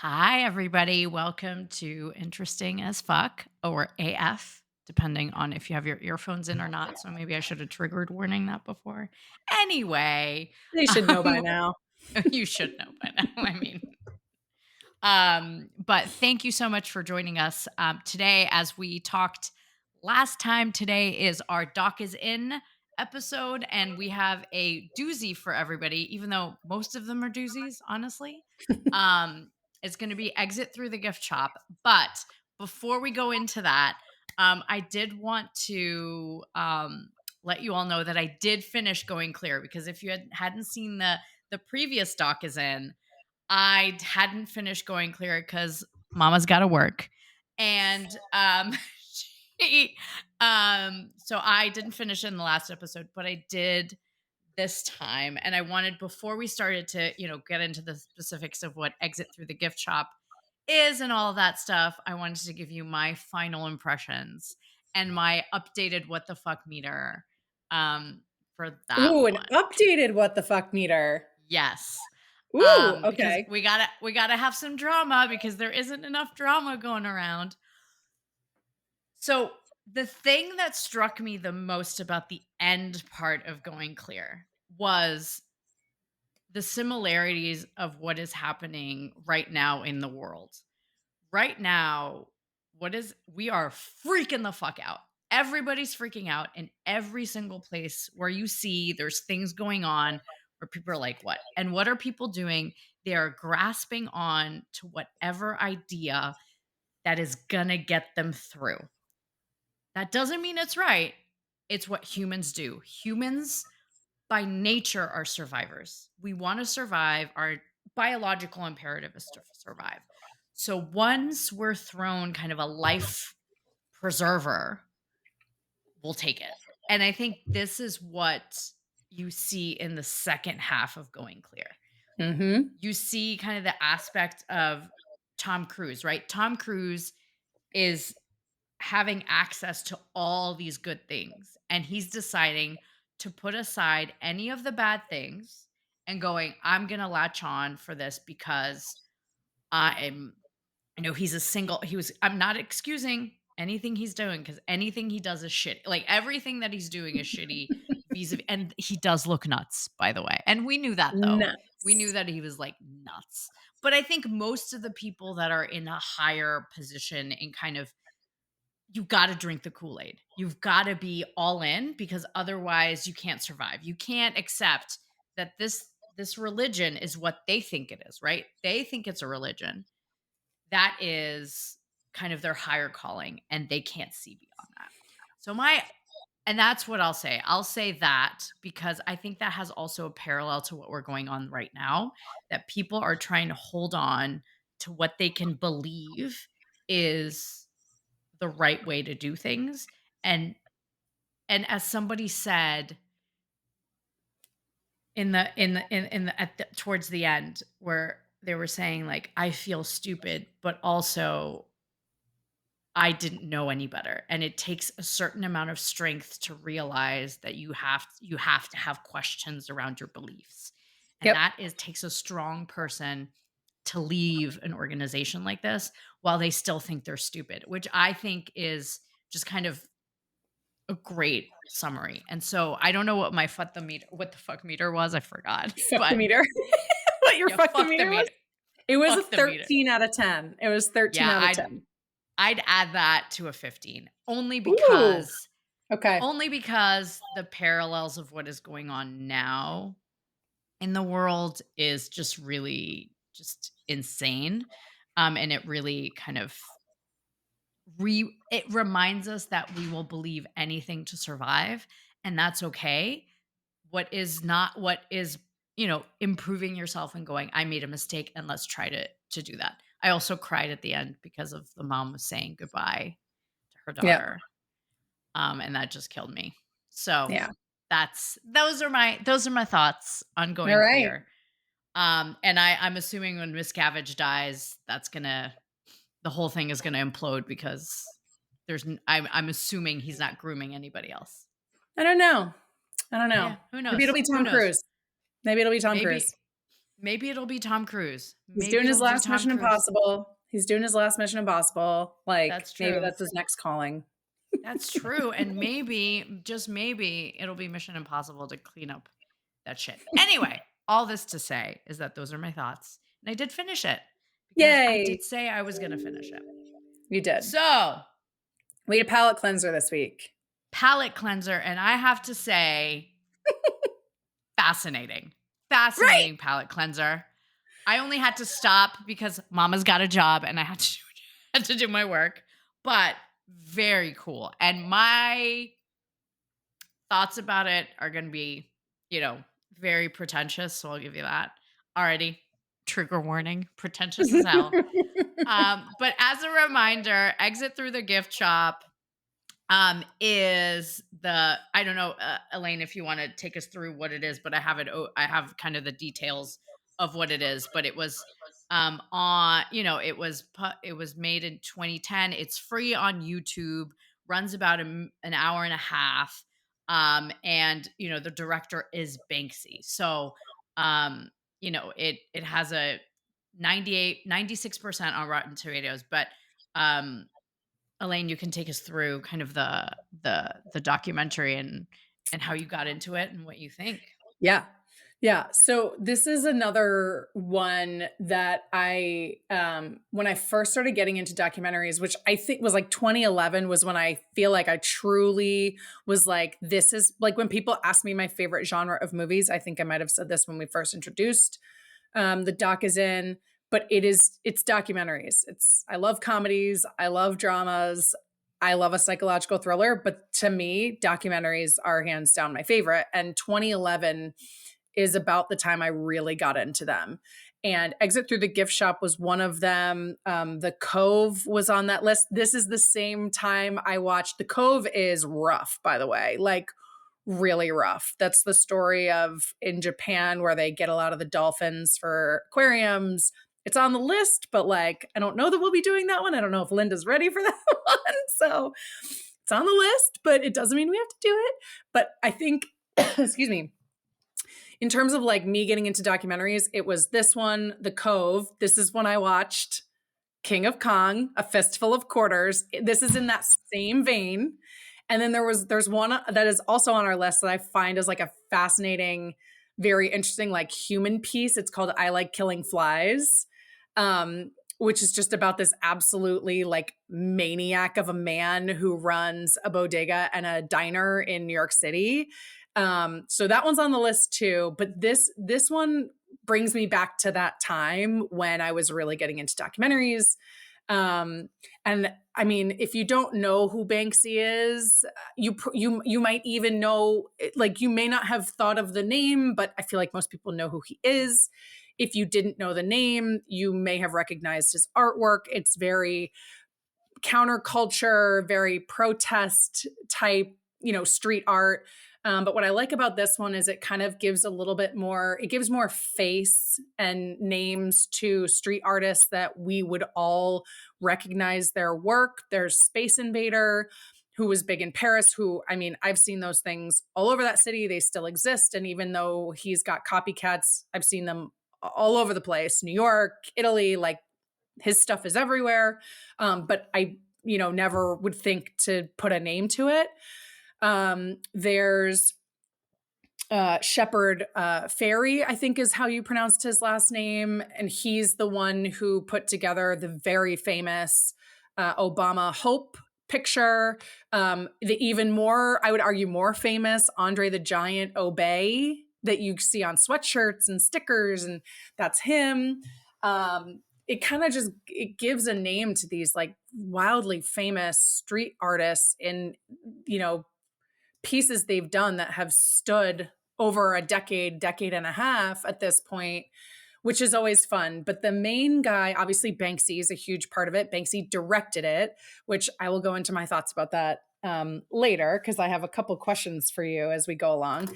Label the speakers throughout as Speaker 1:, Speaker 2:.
Speaker 1: Hi, everybody. Welcome to Interesting as Fuck or AF, depending on if you have your earphones in or not. So maybe I should have triggered warning that before. Anyway,
Speaker 2: They should know by
Speaker 1: um,
Speaker 2: now.
Speaker 1: you should know by now. But thank you so much for joining us today. As we talked last time, today is our Doc is In episode, and we have a doozy for everybody, even though most of them are doozies, honestly. Um, it's going to be Exit Through the Gift Shop. But before we go into that, I did want to let you all know that I did finish Going Clear, because if you hadn't seen the previous Doc is In, I hadn't finished Going Clear because Mama's got to work, and she, so I didn't finish it in the last episode, but I did this time, and I wanted, before we started to get into the specifics of what Exit Through the Gift Shop is and all of that stuff, I wanted to give you my final impressions and my updated what the fuck meter for that
Speaker 2: Ooh, an
Speaker 1: one.
Speaker 2: updated what the fuck meter.
Speaker 1: Yes.
Speaker 2: Ooh,
Speaker 1: Because
Speaker 2: okay.
Speaker 1: we gotta have some drama, because there isn't enough drama going around. So the thing that struck me the most about the end part of Going Clear was the similarities of what is happening right now in the world. Right now, we are freaking the fuck out. Everybody's freaking out in every single place where you see there's things going on where people are like, what? And what are people doing? They are grasping on to whatever idea that is gonna get them through. That doesn't mean it's right. It's what humans do. Humans by nature are survivors. We want to survive. Our biological imperative is to survive. So once we're thrown kind of a life preserver, we'll take it. And I think this is what you see in the second half of Going Clear.
Speaker 2: Mhm.
Speaker 1: You see kind of the aspect of Tom Cruise, right? Tom Cruise is having access to all these good things, and he's deciding to put aside any of the bad things and going, I'm going to latch on for this because I'm, he's a single, I'm not excusing anything he's doing, because anything he does is shit. Like everything that he's doing is shitty vis-a-vis, and he does look nuts, by the way. And we knew that, though. We knew
Speaker 2: Nuts.
Speaker 1: that he was like nuts. But I think most of the people that are in a higher position in kind of, you got to drink the Kool-Aid. You've got to be all in, because otherwise you can't survive. You can't accept that this religion is what they think it is, right? They think it's a religion. That is kind of their higher calling, and they can't see beyond that. So my and that's what I'll say. I'll say that because I think that has also a parallel to what we're going on right now, that people are trying to hold on to what they can believe is the right way to do things. And as somebody said in the at the towards the end, where they were saying like, I feel stupid, but also I didn't know any better. And it takes a certain amount of strength to realize that you have to have questions around your beliefs. And
Speaker 2: Yep.
Speaker 1: that is takes a strong person to leave an organization like this while they still think they're stupid, which I think is just kind of a great summary. And so I don't know what the fuck meter was. I forgot.
Speaker 2: Fuck the
Speaker 1: But
Speaker 2: meter. What your
Speaker 1: yeah,
Speaker 2: fuck the
Speaker 1: fuck the
Speaker 2: meter was?
Speaker 1: meter.
Speaker 2: It was a
Speaker 1: Fuck the meter.
Speaker 2: 13 out of 10. It was 13
Speaker 1: Yeah,
Speaker 2: out of
Speaker 1: I'd
Speaker 2: 10.
Speaker 1: I'd add that to a 15. Only
Speaker 2: Ooh.
Speaker 1: because
Speaker 2: Okay.
Speaker 1: the parallels of what is going on now in the world is just really just insane. And it really kind of it reminds us that we will believe anything to survive, and that's okay. What is improving yourself and going, I made a mistake, and let's try to do that. I also cried at the end because of the mom was saying goodbye to her
Speaker 2: Yep.
Speaker 1: daughter, and that just killed me. So
Speaker 2: Yeah.
Speaker 1: those are my thoughts on
Speaker 2: All
Speaker 1: Going
Speaker 2: right.
Speaker 1: Clear. And I'm assuming when Miss Cabbage dies, the whole thing is gonna implode, because I'm assuming he's not grooming anybody else.
Speaker 2: I don't know. I don't know.
Speaker 1: Yeah, who
Speaker 2: Maybe it'll
Speaker 1: knows?
Speaker 2: be
Speaker 1: Who
Speaker 2: Tom
Speaker 1: knows?
Speaker 2: Cruise. Maybe it'll be Tom Cruise.
Speaker 1: Maybe Maybe it'll be Tom Cruise.
Speaker 2: He's
Speaker 1: Maybe
Speaker 2: doing his
Speaker 1: it'll be
Speaker 2: last
Speaker 1: Tom
Speaker 2: Mission
Speaker 1: Cruise.
Speaker 2: Impossible. He's doing his last Mission Impossible. Like,
Speaker 1: That's
Speaker 2: maybe
Speaker 1: true.
Speaker 2: that's his next calling.
Speaker 1: That's true, and maybe, just maybe, it'll be Mission Impossible to clean up that shit. Anyway, all this to say is that those are my thoughts, and I did finish it because I
Speaker 2: Yay.
Speaker 1: did say I was gonna finish it.
Speaker 2: You did.
Speaker 1: So,
Speaker 2: We had a palate cleanser this week.
Speaker 1: palette cleanser, and I have to say, fascinating.
Speaker 2: Right.
Speaker 1: Fascinating palette cleanser. I only had to stop because mama's got a job and I had to had to do my work, but very cool. And my thoughts about it are going to be, very pretentious, so I'll give you that. Already trigger warning, pretentious as hell. But as a reminder, exit through the gift shop is the I don't know, Elaine, if you want to take us through what it is, but I have kind of the details of what it is, but it was on it was made in 2010. It's free on YouTube, runs about an hour and a half, and the director is Banksy. So it has a 96% on Rotten Tomatoes, but um Elaine, you can take us through kind of the documentary and how you got into it and what you think.
Speaker 2: Yeah. Yeah. So this is another one that when I first started getting into documentaries, which I think was like 2011 was when I feel like I truly was like, this is like when people ask me my favorite genre of movies, I think I might've said this when we first introduced the doc is in, but it's documentaries. I love comedies. I love dramas. I love a psychological thriller, but to me, documentaries are hands down my favorite. And 2011 is about the time I really got into them. And Exit Through the Gift Shop was one of them. The Cove was on that list. This is the same time I watched. The Cove is rough, by the way, like really rough. That's the story of in Japan where they get a lot of the dolphins for aquariums. It's on the list, but like, I don't know that we'll be doing that one. I don't know if Linda's ready for that one. So it's on the list, but it doesn't mean we have to do it. But I think, excuse me, in terms of like me getting into documentaries, it was this one, The Cove. This is when I watched King of Kong, A Fistful of Quarters. This is in that same vein. And then there's one that is also on our list that I find is like a fascinating, very interesting, like human piece. It's called I Like Killing Flies, which is just about this absolutely like maniac of a man who runs a bodega and a diner in New York City. So that one's on the list too. But this one brings me back to that time when I was really getting into documentaries. And I mean, if you don't know who Banksy is, you might even know, like, you may not have thought of the name, but I feel like most people know who he is. If you didn't know the name, you may have recognized his artwork. It's very counterculture, very protest type, street art. But what I like about this one is it kind of gives a little bit more, it gives more face and names to street artists that we would all recognize their work. There's Space Invader, who was big in Paris, who, I mean, I've seen those things all over that city. They still exist. And even though he's got copycats, I've seen them all over the place, New York, Italy, like his stuff is everywhere. But I, never would think to put a name to it. There's Shepard Fairey, I think is how you pronounced his last name. And he's the one who put together the very famous Obama Hope picture. The even more, I would argue, more famous Andre the Giant Obey that you see on sweatshirts and stickers, and that's him. It kind of just, it gives a name to these like wildly famous street artists in, pieces they've done that have stood over a decade and a half at this point, which is always fun. But the main guy, obviously Banksy is a huge part of it. Banksy directed it, which I will go into my thoughts about that later, because I have a couple questions for you as we go along.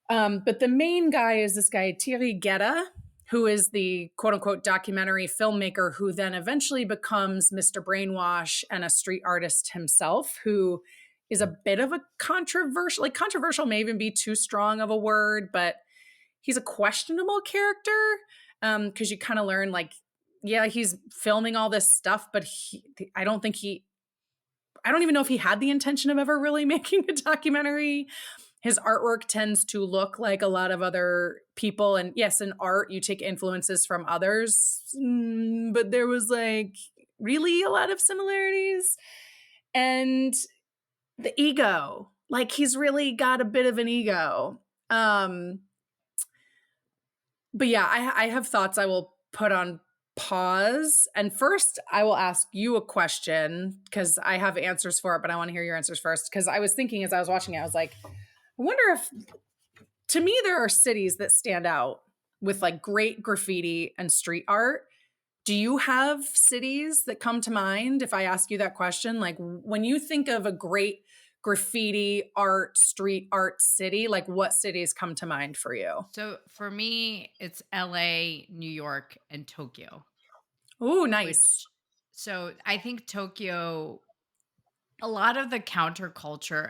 Speaker 2: But the main guy is this guy, Thierry Guetta, who is the quote unquote documentary filmmaker who then eventually becomes Mr. Brainwash and a street artist himself, who is a bit of a controversial may even be too strong of a word, but he's a questionable character, because you kind of learn like, yeah, he's filming all this stuff, but I don't think I don't even know if he had the intention of ever really making a documentary. His artwork tends to look like a lot of other people. And yes, in art, you take influences from others, but there was like really a lot of similarities. And the ego, like he's really got a bit of an ego. Um, but yeah, I have thoughts I will put on pause. And first, I will ask you a question because I have answers for it, but I want to hear your answers first. Because I was thinking as I was watching it, I was like, I wonder if, to me, there are cities that stand out with like great graffiti and street art. Do you have cities that come to mind if I ask you that question? Like when you think of a great graffiti art, street art city, like what cities come to mind for you?
Speaker 1: So for me, it's LA, New York, and Tokyo,
Speaker 2: Oh, nice.
Speaker 1: which so I think Tokyo, a lot of the counterculture,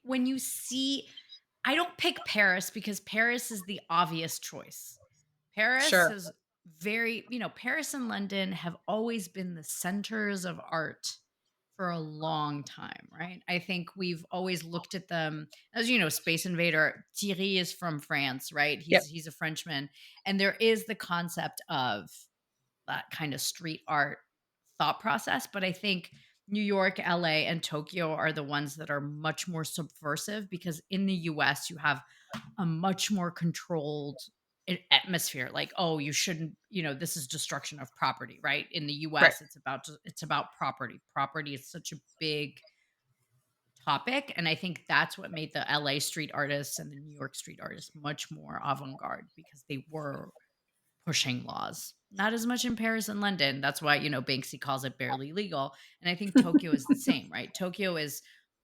Speaker 1: when you see, I don't pick Paris because Paris is the obvious choice. Paris
Speaker 2: Sure.
Speaker 1: is very, Paris and London have always been the centers of art for a long time, right? I think we've always looked at them as, Space Invader. Thierry is from France, right?
Speaker 2: Yep.
Speaker 1: He's a Frenchman, and there is the concept of that kind of street art thought process. But I think New York, LA, and Tokyo are the ones that are much more subversive because in the US, you have a much more controlled atmosphere. Like, oh, you shouldn't, this is destruction of property, right? In the
Speaker 2: Right.
Speaker 1: US, it's about property. Property is such a big topic. And I think that's what made the LA street artists and the New York street artists much more avant-garde because they were pushing laws. Not as much in Paris and London. That's why, Banksy calls it barely legal. And I think Tokyo is the same, right? Tokyo is,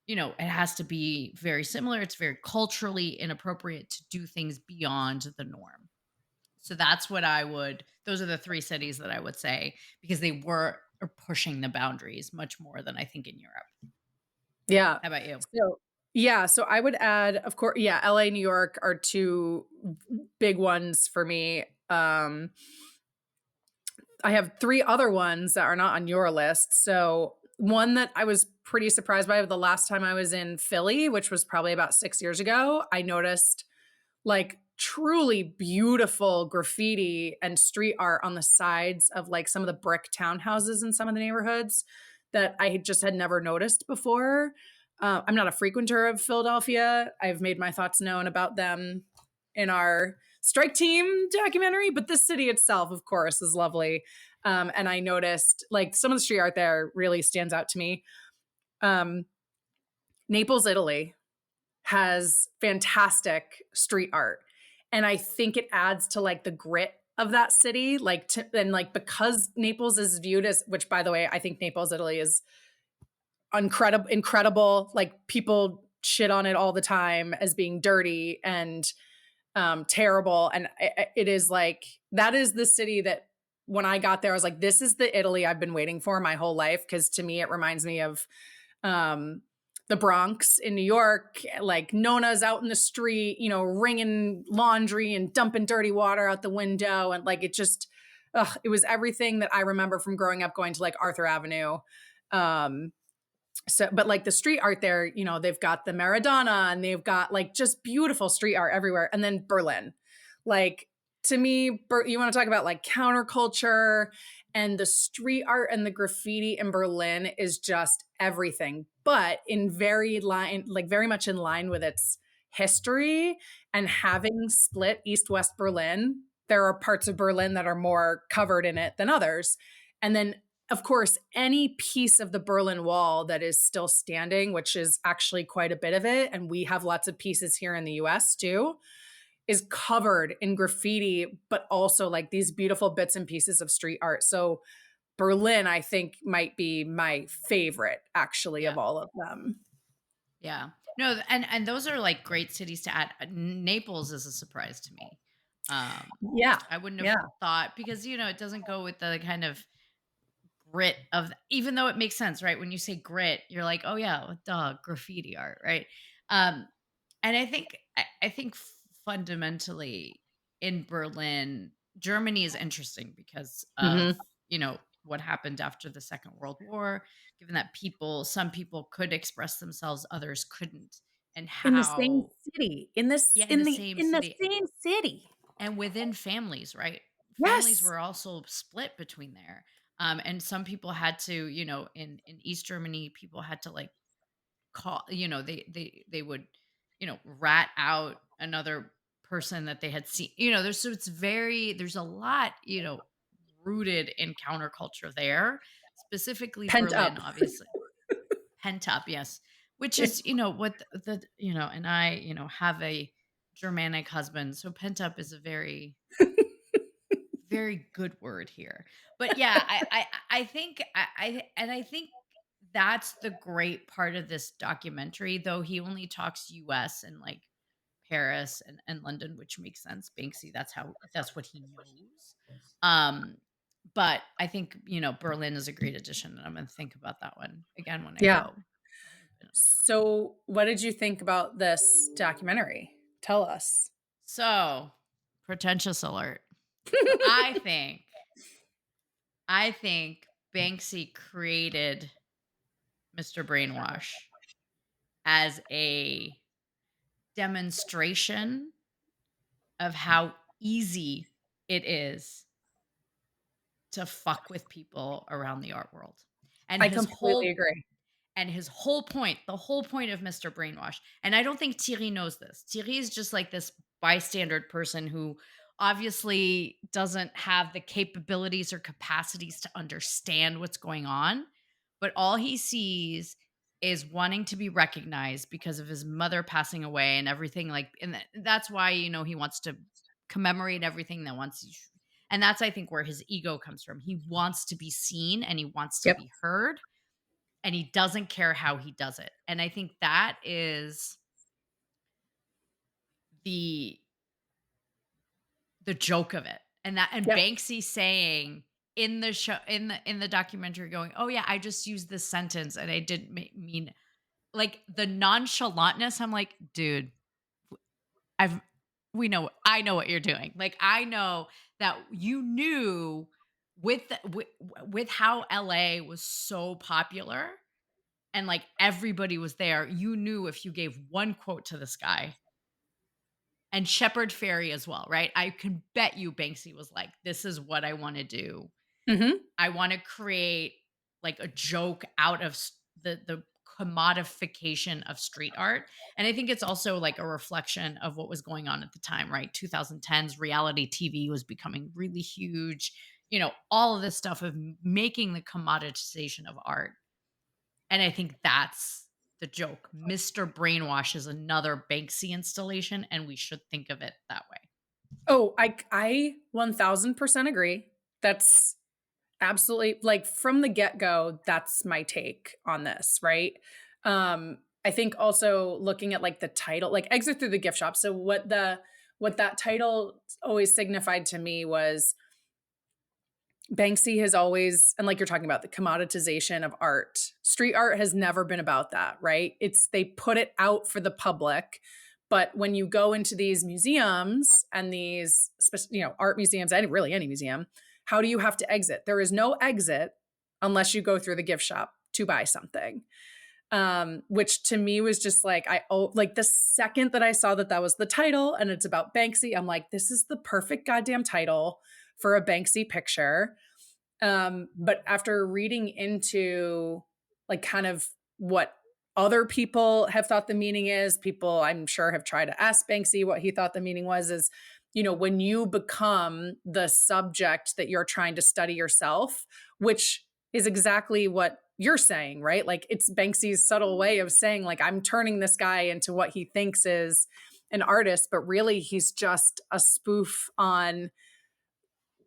Speaker 1: it has to be very similar. It's very culturally inappropriate to do things beyond the norm. So those are the three cities that I would say because they are pushing the boundaries much more than I think in Europe.
Speaker 2: Yeah.
Speaker 1: How about you?
Speaker 2: So, yeah, so I would add, of course, yeah, LA, New York are two big ones for me. I have three other ones that are not on your list. So, one that I was pretty surprised by the last time I was in Philly, which was probably about 6 years ago, I noticed like truly beautiful graffiti and street art on the sides of like some of the brick townhouses in some of the neighborhoods that I had never noticed before. I'm not a frequenter of Philadelphia. I've made my thoughts known about them in our strike team documentary, but the city itself, of course, is lovely. And I noticed like some of the street art there really stands out to me. Um, Naples, Italy has fantastic street art. And I think it adds to like the grit of that city. And like because Naples is viewed as, which by the way, I think Naples, Italy is incredible. Like people shit on it all the time as being dirty and terrible. And it is like, that is the city that when I got there, I was like, this is the Italy I've been waiting for my whole life. Cause to me, it reminds me of um, the Bronx in New York, like Nona's out in the street, wringing laundry and dumping dirty water out the window. And like, it was everything that I remember from growing up going to like Arthur Avenue. Um, but like the street art there, they've got the Maradona and they've got like just beautiful street art everywhere. And then Berlin, like to me, you want to talk about like counterculture and the street art and the graffiti in Berlin is just everything, but very much in line with its history and having split East-West Berlin. There are parts of Berlin that are more covered in it than others. And then of course, any piece of the Berlin Wall that is still standing, which is actually quite a bit of it, and we have lots of pieces here in the US too, is covered in graffiti, but also like these beautiful bits and pieces of street art. So Berlin, I think, might be my favorite actually
Speaker 1: Yeah.
Speaker 2: of all of them.
Speaker 1: Yeah. No, and those are like great cities to add. Naples is a surprise to me.
Speaker 2: Yeah.
Speaker 1: I wouldn't have
Speaker 2: Yeah.
Speaker 1: thought because it doesn't go with the kind of grit of even though it makes sense, right? When you say grit, you're like, "Oh yeah, well, duh, graffiti art," right? Um and I think fundamentally in Berlin. Germany is interesting because of,
Speaker 2: Mhm.
Speaker 1: what happened after the Second World War, given that some people could express themselves, others couldn't, and
Speaker 2: In the same
Speaker 1: how,
Speaker 2: city,
Speaker 1: yeah, in the same
Speaker 2: in the
Speaker 1: city
Speaker 2: same city.
Speaker 1: and within families, right? Families
Speaker 2: Yes.
Speaker 1: were also split between there. And some people had to, in East Germany, people had to like they would, rat out another person that they had seen. There's a lot, rooted in counterculture there, specifically
Speaker 2: Pent
Speaker 1: Berlin,
Speaker 2: up.
Speaker 1: obviously. Pent up, yes. Which
Speaker 2: Yeah.
Speaker 1: is, what and I, have a Germanic husband. So pent up is a very, very good word here. But yeah, I think I think that's the great part of this documentary, though he only talks US and like Paris and London, which makes sense. Banksy, that's what he knows. Um, but I think, Berlin is a great addition, and I'm gonna think about that one again when I
Speaker 2: Yeah.
Speaker 1: go. I haven't been in a while.
Speaker 2: So, what did you think about this documentary? Tell us.
Speaker 1: So, pretentious alert. So I think Banksy created Mr. Brainwash as a demonstration of how easy it is to fuck with people around the art world. And
Speaker 2: I
Speaker 1: his
Speaker 2: completely
Speaker 1: whole
Speaker 2: agree.
Speaker 1: And his whole point, the whole point of Mr. Brainwash, and I don't think Thierry knows this. Thierry is just like this bystander person who obviously doesn't have the capabilities or capacities to understand what's going on. But all he sees is wanting to be recognized because of his mother passing away and everything. That's why, he wants to commemorate everything that wants. And that's, I think, where his ego comes from. He wants to be seen and he wants to
Speaker 2: Yep.
Speaker 1: be heard, and he doesn't care how he does it. And I think that is the joke of it. And
Speaker 2: Yep.
Speaker 1: Banksy saying in the show, in the documentary, going, "Oh yeah, I just used this sentence and I didn't mean," like the nonchalantness. I'm like, dude, I've I know what you're doing. Like I know that you knew with how LA was so popular and like everybody was there, you knew if you gave one quote to this guy, and Shepard Fairey as well, right? I can bet you Banksy was like, this is what I want to do.
Speaker 2: Mhm.
Speaker 1: I want to create like a joke out of the commodification of street art. And I think it's also like a reflection of what was going on at the time, right? 2010s reality TV was becoming really huge. All of this stuff of making the commoditization of art. And I think that's the joke. Mr. Brainwash is another Banksy installation, and we should think of it that way.
Speaker 2: Oh, I 1000% agree. That's absolutely like from the get-go, that's my take on this, right? I think also looking at like the title, like Exit Through the Gift Shop. So what that title always signified to me was Banksy has always, and like you're talking about, the commoditization of art. Street art has never been about that, right? It's they put it out for the public, but when you go into these museums and these, art museums, and really any museum, how do you have to exit? There is no exit unless you go through the gift shop to buy something. Which to me was just like like the second that I saw that that was the title and it's about Banksy, I'm like, this is the perfect goddamn title for a Banksy picture. But after reading into like kind of what other people have thought the meaning is, people I'm sure have tried to ask Banksy what he thought the meaning was, is, when you become the subject that you're trying to study yourself, which is exactly what you're saying, right? Like it's Banksy's subtle way of saying, like, I'm turning this guy into what he thinks is an artist, but really he's just a spoof on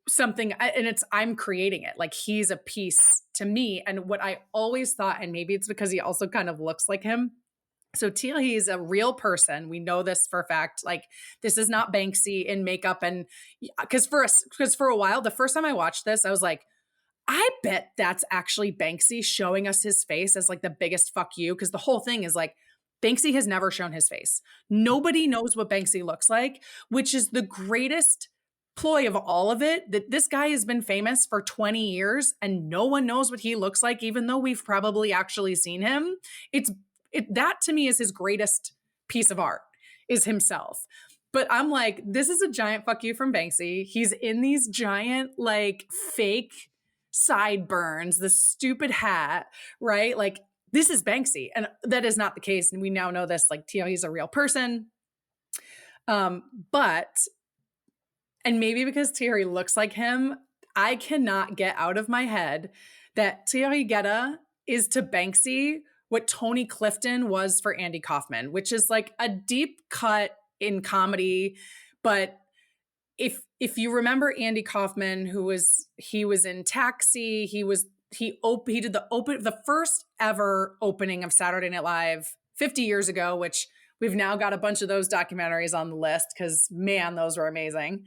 Speaker 2: something, and it's I'm creating it. Like he's a piece to me. And what I always thought, and maybe it's because he also kind of looks like him. So Thierry is a real person. We know this for a fact. Like this is not Banksy in makeup. And because for a while, the first time I watched this, I was like, I bet that's actually Banksy showing us his face as like the biggest fuck you. Because the whole thing is like Banksy has never shown his face. Nobody knows what Banksy looks like, which is the greatest ploy of all of it, that this guy has been famous for 20 years and no one knows what he looks like, even though we've probably actually seen him. It's that to me is his greatest piece of art, is himself. But I'm like, this is a giant fuck you from Banksy. He's in these giant, like, fake sideburns, the stupid hat, right? Like, this is Banksy. And that is not the case. And we now know this, like, Thierry's a real person. But, and maybe because Thierry looks like him, I cannot get out of my head that Thierry Guetta is to Banksy what Tony Clifton was for Andy Kaufman, which is like a deep cut in comedy. But if you remember Andy Kaufman, he was in Taxi, he did the first ever opening of Saturday Night Live 50 years ago, which we've now got a bunch of those documentaries on the list because, man, those were amazing.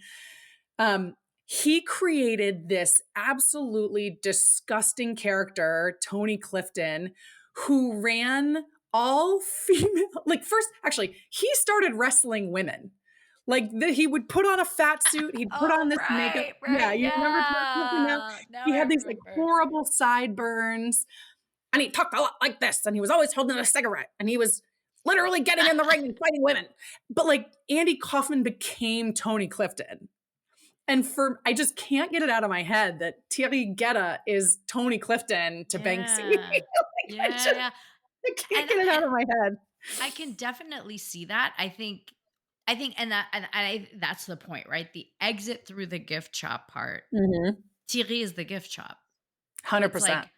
Speaker 2: He created this absolutely disgusting character, Tony Clifton, who ran all female. Like, first, actually, he started wrestling women. Like, he would put on a fat suit, he'd put on
Speaker 1: Oh,
Speaker 2: this makeup.
Speaker 1: right,
Speaker 2: Yeah,
Speaker 1: right,
Speaker 2: you remember talking about?
Speaker 1: yeah. Now
Speaker 2: He
Speaker 1: I
Speaker 2: had these like
Speaker 1: remember.
Speaker 2: horrible sideburns, and he talked a lot like this, and he was always holding a cigarette, and he was literally getting in the ring and fighting women. But like, Andy Kaufman became Tony Clifton. And I just can't get it out of my head that Thierry Guetta is Tony Clifton to Banksy.
Speaker 1: Yeah.
Speaker 2: Like,
Speaker 1: Yeah.
Speaker 2: I can't
Speaker 1: And
Speaker 2: get it out
Speaker 1: and
Speaker 2: of my head.
Speaker 1: I can definitely see that. I think that's the point, right? The exit through the gift shop part.
Speaker 2: Mhm.
Speaker 1: Thierry is the gift shop. It's
Speaker 2: 100%.
Speaker 1: like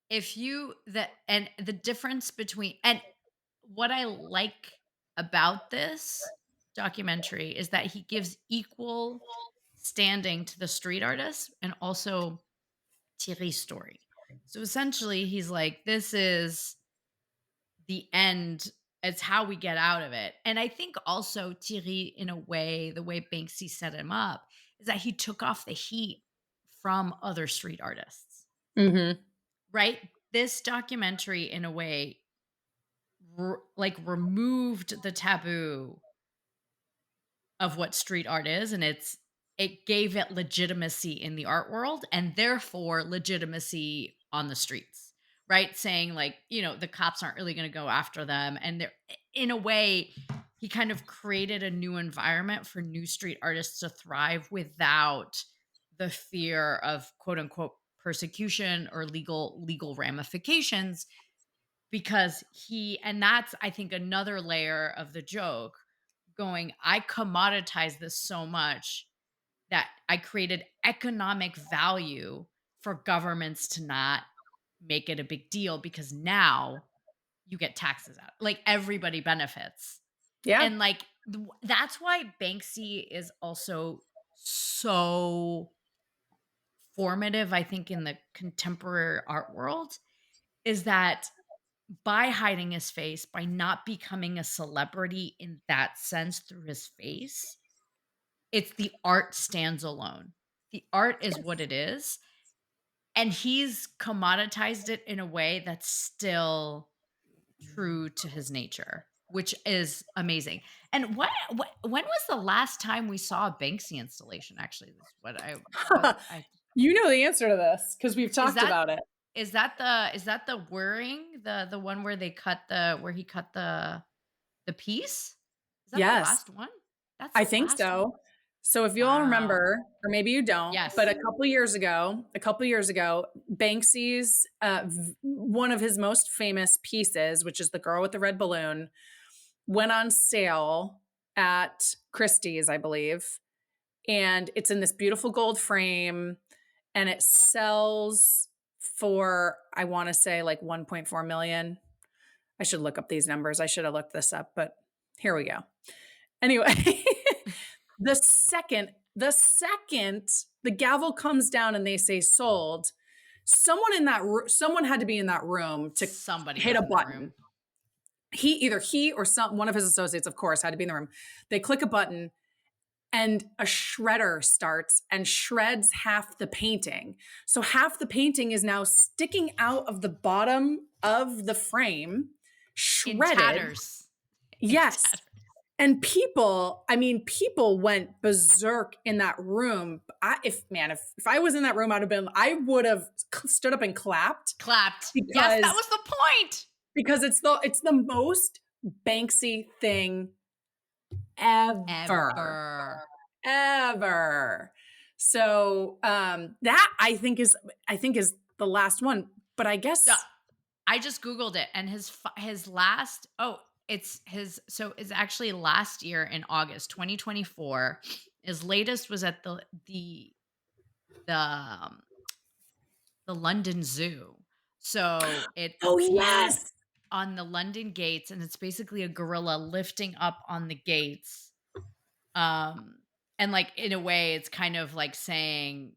Speaker 1: if you the and the difference between and what I like about this documentary is that he gives equal standing to the street artists and also Thierry's story. So essentially he's like, this is the end. It's how we get out of it. And I think also Thierry, in a way, the way Banksy set him up is that he took off the heat from other street artists,
Speaker 2: Mhm.
Speaker 1: right? This documentary, in a way, like removed the taboo of what street art is, and it gave it legitimacy in the art world and therefore legitimacy on the streets, right? Saying like, the cops aren't really going to go after them, and they're, in a way, he kind of created a new environment for new street artists to thrive without the fear of quote unquote persecution or legal ramifications, because and that's, I think, another layer of the joke, going, I commoditized this so much that I created economic value for governments to not make it a big deal, because now you get taxes out. Like, everybody benefits.
Speaker 2: Yeah.
Speaker 1: And like that's why Banksy is also so formative, I think, in the contemporary art world, is that by hiding his face, by not becoming a celebrity in that sense through his face, it's the art stands alone. The art is what it is, and he's commoditized it in a way that's still true to his nature, which is amazing. And when was the last time we saw a Banksy installation? Actually, this is what I was. I
Speaker 2: You know the answer to this because we've
Speaker 1: is
Speaker 2: talked
Speaker 1: that
Speaker 2: about it.
Speaker 1: is that the whirring, the one where he cut the piece? Is that the
Speaker 2: Yes,
Speaker 1: last one? That's
Speaker 2: I
Speaker 1: the
Speaker 2: think
Speaker 1: last one.
Speaker 2: so. So if you all
Speaker 1: Wow.
Speaker 2: remember, or maybe you don't, but
Speaker 1: Yes.
Speaker 2: a couple years ago, Banksy's one of his most famous pieces, which is the girl with the red balloon, went on sale at Christie's, I believe, and it's in this beautiful gold frame, and it sells for, I want to say, like 1.4 million. I should look up these numbers. I should have looked this up, but here we go. Anyway, the second the gavel comes down and they say sold, someone had to be in that room to
Speaker 1: Somebody
Speaker 2: hit
Speaker 1: was
Speaker 2: a
Speaker 1: in the
Speaker 2: button.
Speaker 1: room.
Speaker 2: He or one of his associates, of course, had to be in the room. They click a button and a shredder starts and shreds half the painting. So half the painting is now sticking out of the bottom of the frame,
Speaker 1: In
Speaker 2: shredded.
Speaker 1: tatters. In
Speaker 2: Yes.
Speaker 1: tatters.
Speaker 2: And people, I mean, people went berserk in that room. If I was in that room, I would have stood up and clapped
Speaker 1: Clapped. Yes, that
Speaker 2: because
Speaker 1: was the point.
Speaker 2: it's the most Banksy thing ever.
Speaker 1: Ever.
Speaker 2: Ever. So, that I think is the last one, but I
Speaker 1: So,
Speaker 2: guess
Speaker 1: I just Googled it and his last, it's actually last year in August 2024. His latest was at the, um, the London Zoo. So, it
Speaker 2: oh,
Speaker 1: flew
Speaker 2: yes!
Speaker 1: on the London gates, and it's basically a gorilla lifting up on the gates. Um, and, like, in a way, it's kind of like saying,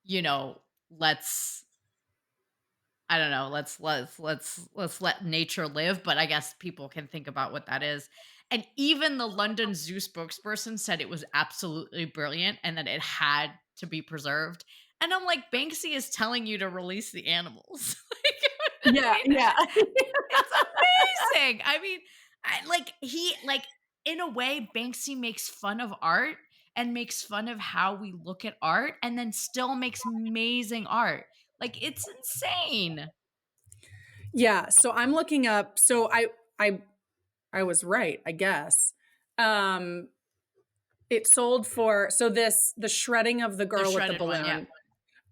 Speaker 1: you know, let's I don't know, let's let nature live, but I guess people can think about what that is. And even the London Zoo spokesperson said it was absolutely brilliant and that it had to be preserved. And I'm like, Banksy is telling you to release the animals. Like, you know what I
Speaker 2: Yeah,
Speaker 1: mean?
Speaker 2: yeah.
Speaker 1: It's amazing. I mean, like in a way, Banksy makes fun of art and makes fun of how we look at art and then still makes amazing art. Like, it's insane.
Speaker 2: Yeah, so I'm looking up I was right, I guess. Um, it sold for so this the shredding of the
Speaker 1: The
Speaker 2: girl with the
Speaker 1: shredded one, yeah.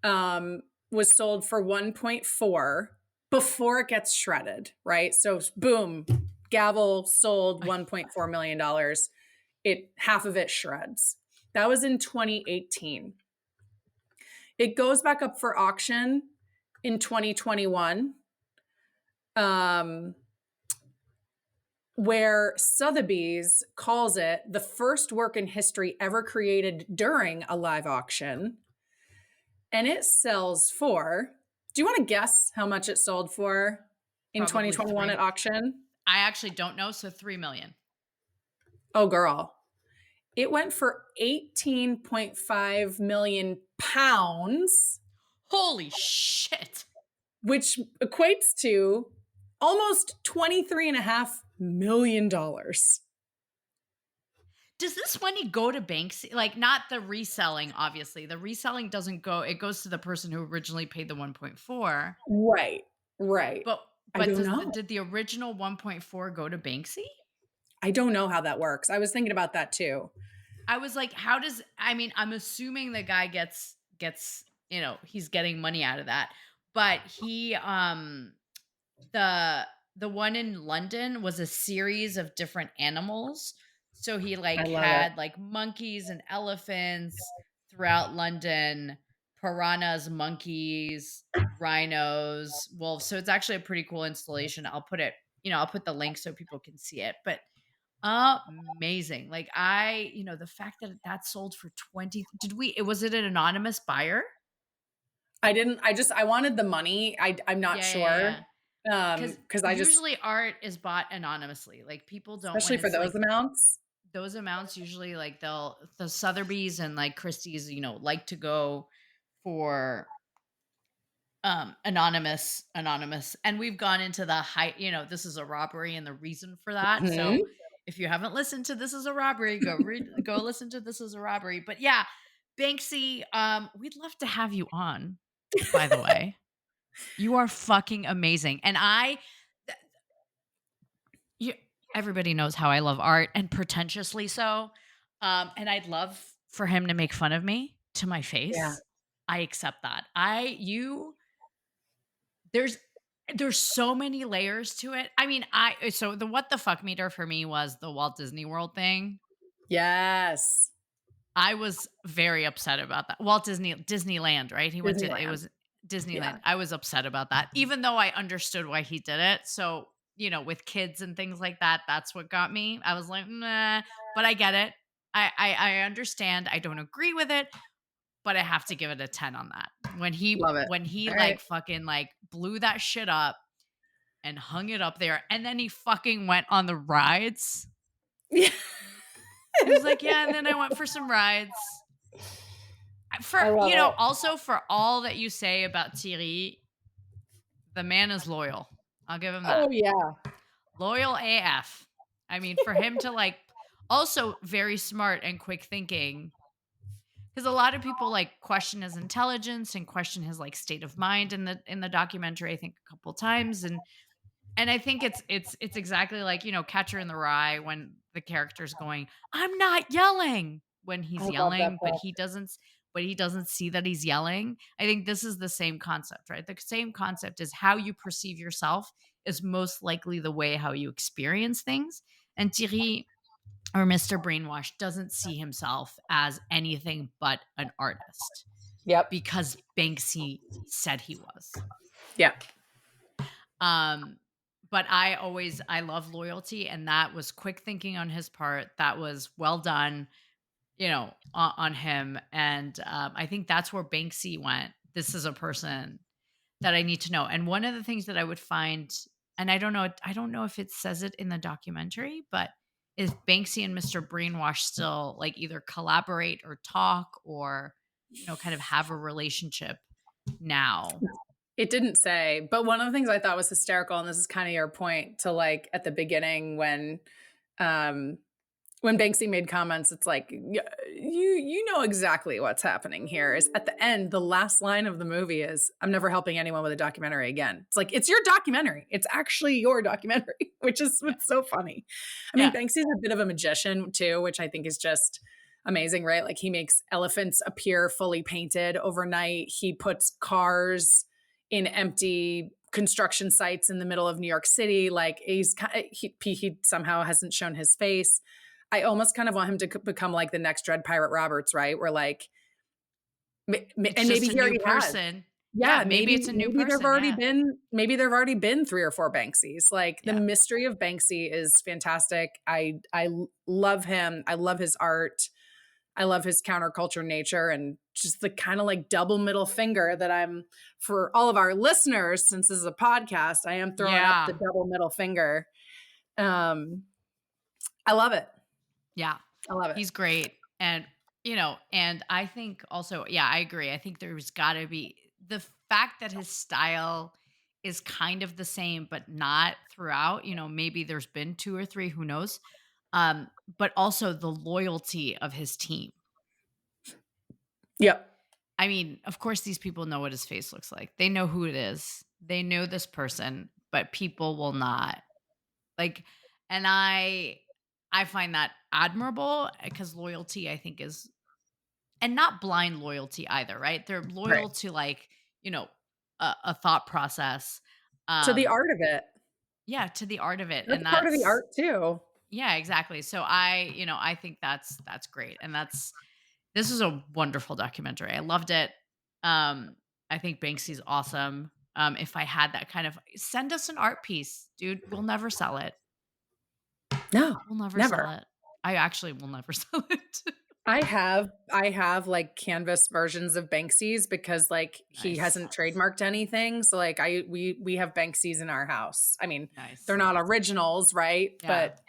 Speaker 2: balloon, was sold for 1.4 before it gets shredded, right? So boom, gavel sold $1.4 million. Dollars. It half of it shreds. That was in 2018. It goes back up for auction in 2021. Um, where Sotheby's calls it the first work in history ever created during a live auction. And it sells for, do you want to guess how much it sold for in
Speaker 1: Probably
Speaker 2: 2021 at
Speaker 1: 3.
Speaker 2: auction?
Speaker 1: I actually don't know, so 3,000,000.
Speaker 2: Oh, girl. It went for 18.5 million pounds,
Speaker 1: Holy shit.
Speaker 2: which equates to almost $23.5 million.
Speaker 1: Does this money go to Banksy? Like, not the reselling, obviously. The reselling doesn't go, it goes to the person who originally paid the 1.4.
Speaker 2: Right, right.
Speaker 1: But
Speaker 2: I don't
Speaker 1: does
Speaker 2: know.
Speaker 1: did the original 1.4 go to Banksy?
Speaker 2: I don't know how that works. I was thinking about that too.
Speaker 1: I was like, how does, I mean, I'm assuming the guy gets, he's getting money out of that. But the the one in London was a series of different animals. So he
Speaker 2: I
Speaker 1: like
Speaker 2: love it.
Speaker 1: had like monkeys and elephants throughout London, piranhas, monkeys, rhinos, wolves. So it's actually a pretty cool installation. I'll put the link so people can see it. But amazing. Like, the fact that that sold for 20, was it an anonymous buyer?
Speaker 2: I didn't I wanted the money. I'm not
Speaker 1: Yeah, yeah,
Speaker 2: sure.
Speaker 1: yeah. Because
Speaker 2: Cuz I just
Speaker 1: usually art is bought anonymously. Like, people don't, when
Speaker 2: especially for
Speaker 1: it's
Speaker 2: those
Speaker 1: like
Speaker 2: amounts.
Speaker 1: those amounts, usually like the Sotheby's and like Christie's, like to go for anonymous, and we've gone into the high, this is a robbery and the reason for that. So
Speaker 2: Mhm.
Speaker 1: if you haven't listened to This Is a Robbery, go listen to This Is a Robbery. But yeah, Banksy, we'd love to have you on, by the way. You are fucking amazing. And you, everybody knows how I love art, and pretentiously so. And I'd love for him to make fun of me to my
Speaker 2: Yeah.
Speaker 1: face. I accept that. There's there's so many layers to it. I mean, so the what the fuck meter for me was the Walt Disney World thing.
Speaker 2: Yes.
Speaker 1: I was very upset about that. Disneyland, right? He went to, it
Speaker 2: Disneyland.
Speaker 1: was Disneyland.
Speaker 2: Yeah.
Speaker 1: I was upset about that, even though I understood why he did it. So, with kids and things like that, that's what got me. I was like, nah, but I get it. I understand. I don't agree with it, but I have to give it a 10 on that.
Speaker 2: Love it.
Speaker 1: When he
Speaker 2: All right.
Speaker 1: like fucking like blew that shit up and hung it up there, and then he fucking went on the rides.
Speaker 2: Yeah.
Speaker 1: He was like, yeah, and then I went for some rides. For,
Speaker 2: I love it.
Speaker 1: also for all that you say about Thierry, the man is loyal. I'll give him
Speaker 2: Oh,
Speaker 1: that.
Speaker 2: yeah.
Speaker 1: Loyal AF. I mean, for him to like also very smart and quick thinking because a lot of people like question his intelligence and question his like state of mind in the documentary I think a couple times and I think it's exactly like, Catcher in the Rye when the character's going, "I'm not yelling," when
Speaker 2: I
Speaker 1: he's
Speaker 2: love that
Speaker 1: yelling, but
Speaker 2: book.
Speaker 1: he doesn't see that he's yelling. I think this is the same concept, right? The same concept is how you perceive yourself is most likely the way how you experience things. And Thierry or Mr. Brainwash doesn't see himself as anything but an artist
Speaker 2: Yep.
Speaker 1: because Banksy said he was.
Speaker 2: Yeah.
Speaker 1: Um, but I love loyalty, and that was quick thinking on his part. That was well done, on him. And I think that's where Banksy went. This is a person that I need to know. And one of the things that I would find, and I don't know if it says it in the documentary, but is Banksy and Mr. Brainwash still like either collaborate or talk or, kind of have a relationship now?
Speaker 2: It didn't say, but one of the things I thought was hysterical, and this is kind of your point to like at the beginning um when Banksy made comments, it's like you know exactly what's happening here. Is at the end, the last line of the movie is, "I'm never helping anyone with a documentary again." It's like it's your documentary. It's actually your documentary, which is
Speaker 1: Yeah.
Speaker 2: what's so funny. I mean,
Speaker 1: Yeah.
Speaker 2: Banksy's a bit of a magician too, which I think is just amazing, right? Like he makes elephants appear fully painted overnight. He puts cars in empty construction sites in the middle of New York City. Like he somehow hasn't shown his face. I almost kind of want him to become like the next Dread Pirate Roberts, right? Where like,
Speaker 1: It's
Speaker 2: and maybe
Speaker 1: just a
Speaker 2: he
Speaker 1: new
Speaker 2: already has.
Speaker 1: person. Yeah,
Speaker 2: Yeah,
Speaker 1: maybe it's a new person. Yeah.
Speaker 2: maybe there've already been 3 or 4 Banksys. Like the
Speaker 1: Yeah.
Speaker 2: mystery of Banksy is fantastic. I love him. I love his art. I love his counterculture nature and just the kind of like double middle finger that I'm for all of our listeners, since this is a podcast, I am throwing up the
Speaker 1: Yeah.
Speaker 2: double middle finger. Um, I love it.
Speaker 1: Yeah.
Speaker 2: I love it.
Speaker 1: He's great. And I think also, yeah, I agree. I think there's got to be the fact that his style is kind of the same, but not throughout. Maybe there's been two or three, who knows? But also the loyalty of his team.
Speaker 2: Yep.
Speaker 1: I mean, of course, these people know what his face looks like. They know who it is. They know this person, but people will not. Like, and I find that admirable because loyalty, I think, is and not blind loyalty either, right? They're
Speaker 2: Right.
Speaker 1: loyal to like, you know, a thought process.
Speaker 2: To the
Speaker 1: Um,
Speaker 2: art of it.
Speaker 1: yeah, to the art of it.
Speaker 2: That's
Speaker 1: And
Speaker 2: part of the
Speaker 1: that's
Speaker 2: art too.
Speaker 1: yeah, exactly. So I think that's great. And this is a wonderful documentary. I loved it. I think Banksy's awesome. If I had that kind of send us an art piece, dude, we'll never sell it.
Speaker 2: No,
Speaker 1: We'll never
Speaker 2: never.
Speaker 1: sell it. I actually will never sell it.
Speaker 2: I have like canvas versions of Banksy's because like he
Speaker 1: Nice.
Speaker 2: hasn't trademarked anything. So like we have Banksy's in our house. I mean, they're
Speaker 1: Nice.
Speaker 2: not originals, right?
Speaker 1: Yeah.
Speaker 2: But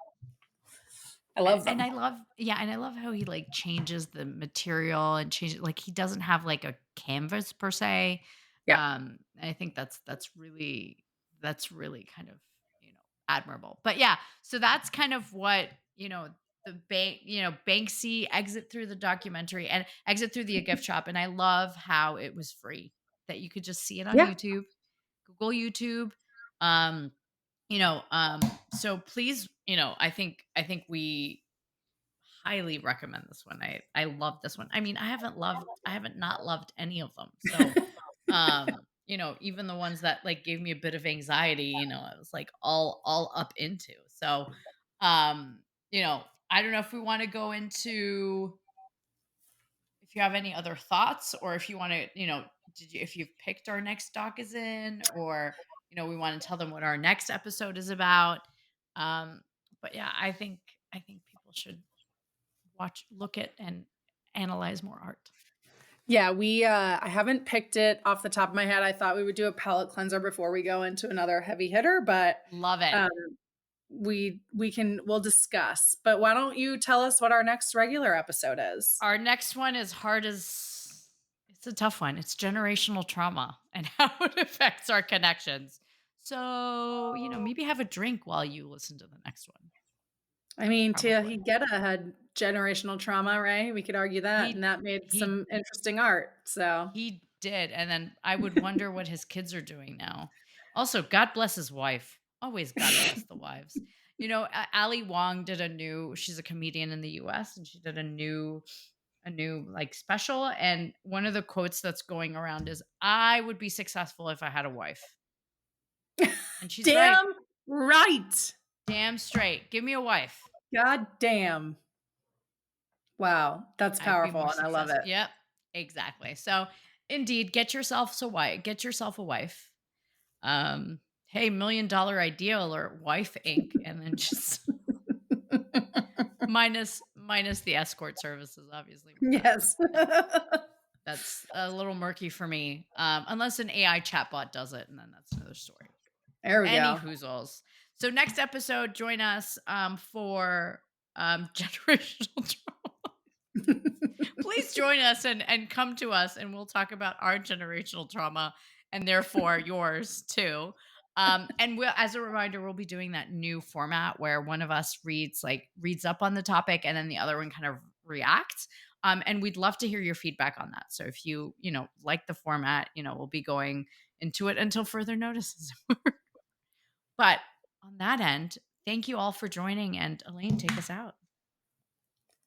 Speaker 2: I love
Speaker 1: And
Speaker 2: them.
Speaker 1: I love yeah, and I love how he, like, changes the material and changes like, he doesn't have, like, a canvas per se.
Speaker 2: Yeah.
Speaker 1: I think that's really kind of, admirable. But, yeah, so that's kind of what, Banksy exit through the documentary and exit through the gift shop, and I love how it was free, that you could just see it on
Speaker 2: Yeah.
Speaker 1: YouTube, Google YouTube. Um, so please, I think we highly recommend this one. I love this one. I mean, I haven't not loved any of them. So, even the ones that like gave me a bit of anxiety, I was like all up into. So, I don't know if we want to go into if you have any other thoughts or if you want to, if you've picked our next doc is in or we want to tell them what our next episode is about. Um, but yeah, I think people should look at and analyze more art.
Speaker 2: Yeah, I haven't picked it off the top of my head. I thought we would do a palette cleanser before we go into another heavy hitter, but
Speaker 1: Love it.
Speaker 2: um we'll discuss. But why don't you tell us what our next regular episode is?
Speaker 1: Our next one is hard as it's a tough one. It's generational trauma and how it affects our connections. So, maybe have a drink while you listen to the next one.
Speaker 2: I mean,
Speaker 1: Probably.
Speaker 2: Higuera had generational trauma, right? We could argue that, and
Speaker 1: He
Speaker 2: that made
Speaker 1: he
Speaker 2: some interesting art, so
Speaker 1: he did, and then I would wonder what his kids are doing now. Also, God bless his wife. Always God bless the wives. Ali Wong did a new she's a comedian in the US, and she did a new like special, and one of the quotes that's going around is, "I would be successful if I had a wife." And she's right.
Speaker 2: Damn right.
Speaker 1: Damn straight. Give me a wife.
Speaker 2: God damn. Wow, that's
Speaker 1: I'd be
Speaker 2: powerful,
Speaker 1: more
Speaker 2: and I love
Speaker 1: successful.
Speaker 2: it.
Speaker 1: Yep. Exactly. So, indeed, get yourself a wife. Um, hey, $1 million idea alert, wife Inc. And then just minus the escort services, obviously.
Speaker 2: Yes.
Speaker 1: That's a little murky for me. Unless an AI chatbot does it, and then that's another story.
Speaker 2: There we
Speaker 1: Any
Speaker 2: go.
Speaker 1: hoozles. So next episode, join us for generational trauma. Please join us and come to us, and we'll talk about our generational trauma and therefore yours too. And as a reminder, we'll be doing that new format where one of us reads up on the topic, and then the other one kind of reacts. And we'd love to hear your feedback on that. So if you like the format, we'll be going into it until further notices. But on that end, thank you all for joining. And Elaine, take us out.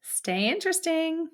Speaker 2: Stay interesting.